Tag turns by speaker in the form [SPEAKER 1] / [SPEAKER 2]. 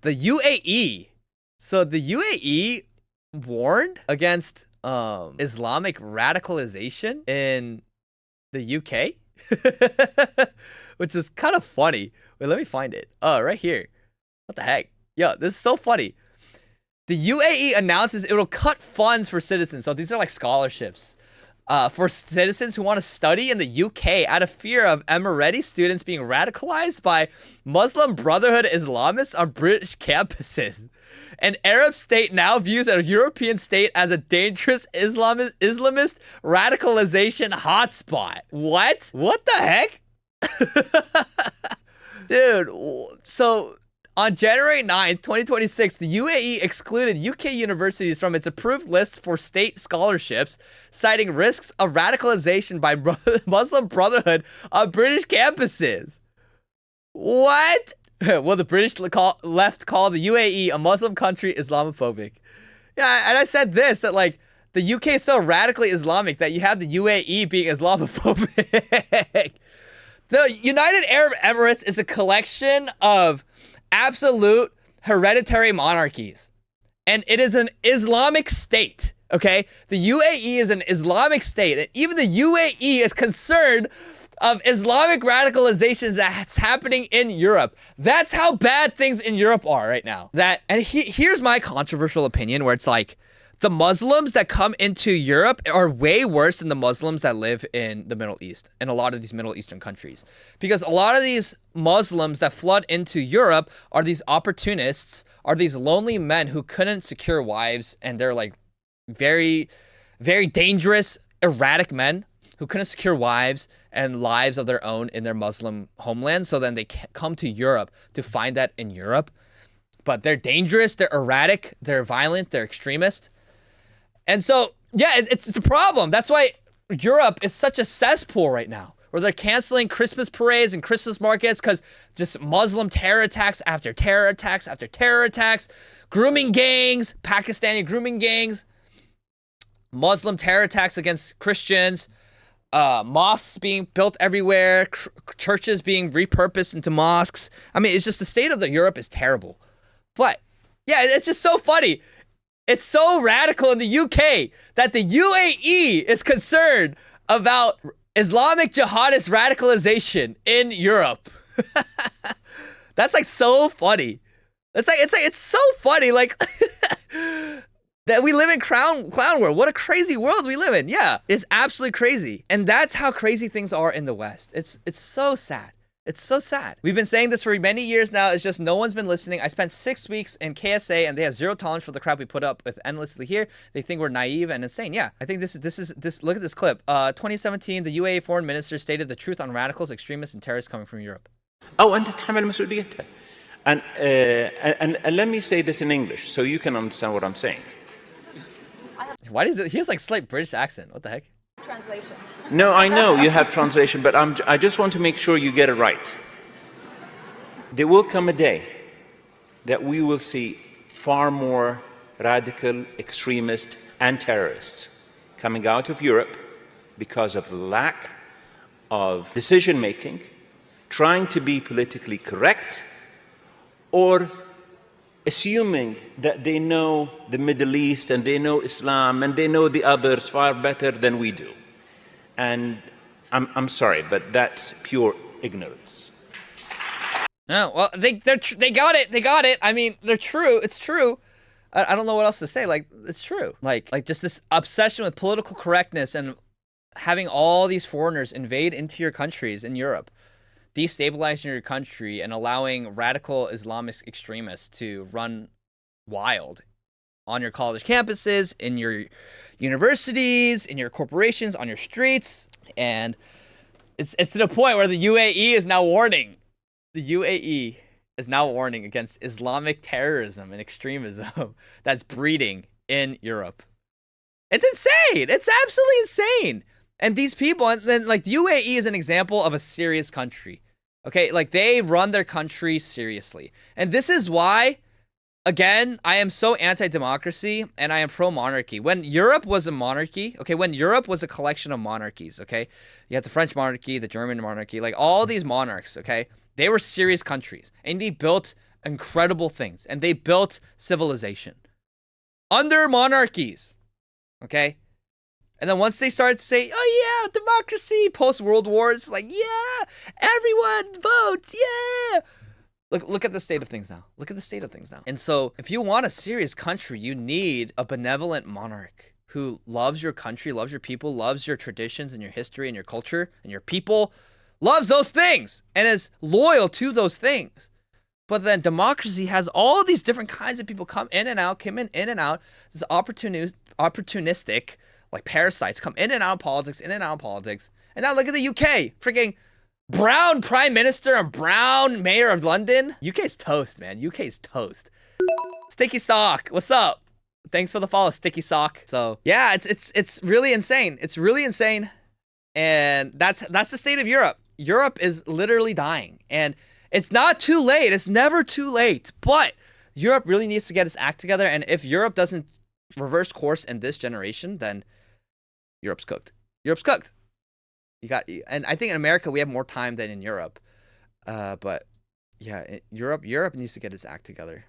[SPEAKER 1] The UAE. So the UAE warned against Islamic radicalization in the UK, which is kind of funny. Wait, let me find it. Oh, right here. What the heck? Yo, this is so funny. The UAE announces it will cut funds for citizens. So these are like scholarships for citizens who want to study in the UK out of fear of Emirati students being radicalized by Muslim Brotherhood Islamists on British campuses. An Arab state now views a European state as a dangerous Islamist radicalization hotspot. What? What the heck? Dude, so on January 9th, 2026, the UAE excluded UK universities from its approved list for state scholarships, citing risks of radicalization by Muslim Brotherhood on British campuses. What? Well, the British left call the UAE a Muslim country Islamophobic. Yeah, and I said this, that like the UK is so radically Islamic that you have the UAE being Islamophobic. The United Arab Emirates is a collection of absolute hereditary monarchies, and it is an Islamic state. Okay, the UAE is an Islamic state, and even the UAE is concerned of Islamic radicalizations that's happening in Europe. That's how bad things in Europe are right now. Here's my controversial opinion, where it's like the Muslims that come into Europe are way worse than the Muslims that live in the Middle East, in a lot of these Middle Eastern countries. Because a lot of these Muslims that flood into Europe are these opportunists, are these lonely men who couldn't secure wives, and they're like very, very dangerous, erratic men who couldn't secure wives and lives of their own in their Muslim homeland. So then they come to Europe to find that in Europe. But they're dangerous, they're erratic, they're violent, they're extremist. And so, yeah, it's a problem. That's why Europe is such a cesspool right now, where they're canceling Christmas parades and Christmas markets because just Muslim terror attacks after terror attacks after terror attacks, grooming gangs, Pakistani grooming gangs, Muslim terror attacks against Christians, mosques being built everywhere, churches being repurposed into mosques. I mean, it's just the state of Europe is terrible. But, yeah, it's just so funny. It's so radical in the UK that the UAE is concerned about Islamic jihadist radicalization in Europe. That's like so funny. It's so funny. Like that we live in clown world. What a crazy world we live in. Yeah, it's absolutely crazy. And that's how crazy things are in the West. It's so sad. It's so sad. We've been saying this for many years now. It's just no one's been listening. I spent 6 weeks in KSA, and they have zero tolerance for the crap we put up with endlessly here. They think we're naive and insane. Yeah, I think this. Look at this clip. 2017, the UAE foreign minister stated the truth on radicals, extremists, and terrorists coming from Europe.
[SPEAKER 2] Oh, and تتحمل مسؤوليتها. And let me say this in English so you can understand what I'm saying.
[SPEAKER 1] Why does he has like slight British accent? What the heck?
[SPEAKER 3] Translation.
[SPEAKER 2] No, I know you have translation, but I just want to make sure you get it right. There will come a day that we will see far more radical extremists and terrorists coming out of Europe because of the lack of decision-making, trying to be politically correct, or assuming that they know the Middle East and they know Islam and they know the others far better than we do. And I'm sorry, but that's pure ignorance.
[SPEAKER 1] No, well, they got it. They got it. I mean, they're true. It's true. I don't know what else to say. Like, it's true. Like just this obsession with political correctness and having all these foreigners invade into your countries in Europe, destabilizing your country and allowing radical Islamist extremists to run wild on your college campuses, in your universities, in your corporations, on your streets. And it's to the point where the UAE is now warning. The UAE is now warning against Islamic terrorism and extremism that's breeding in Europe. It's insane. It's absolutely insane. And these people, and then like the UAE is an example of a serious country. Okay, like they run their country seriously. And this is why, again, I am so anti-democracy and I am pro-monarchy. When Europe was a monarchy, okay, when Europe was a collection of monarchies, okay, you have the French monarchy, the German monarchy, like all these monarchs, okay, they were serious countries and they built incredible things, and they built civilization under monarchies, okay? And then once they started to say, oh yeah, democracy, post-World Wars, like, yeah, everyone vote, yeah. Look at the state of things now. Look at the state of things now. And so if you want a serious country, you need a benevolent monarch who loves your country, loves your people, loves your traditions and your history and your culture and your people, loves those things and is loyal to those things. But then democracy has all these different kinds of people come in and out, This opportunistic, like parasites, come in and out of politics, in and out of politics. And now look at the UK, freaking brown prime minister and brown mayor of London. UK's toast, man. UK's toast. Sticky Sock, what's up? Thanks for the follow, Sticky Sock. So yeah, it's really insane. It's really insane, and that's the state of Europe. Europe is literally dying, and it's not too late. It's never too late. But Europe really needs to get its act together, and if Europe doesn't reverse course in this generation, then Europe's cooked. Europe's cooked. And I think in America we have more time than in Europe. But yeah, Europe needs to get its act together.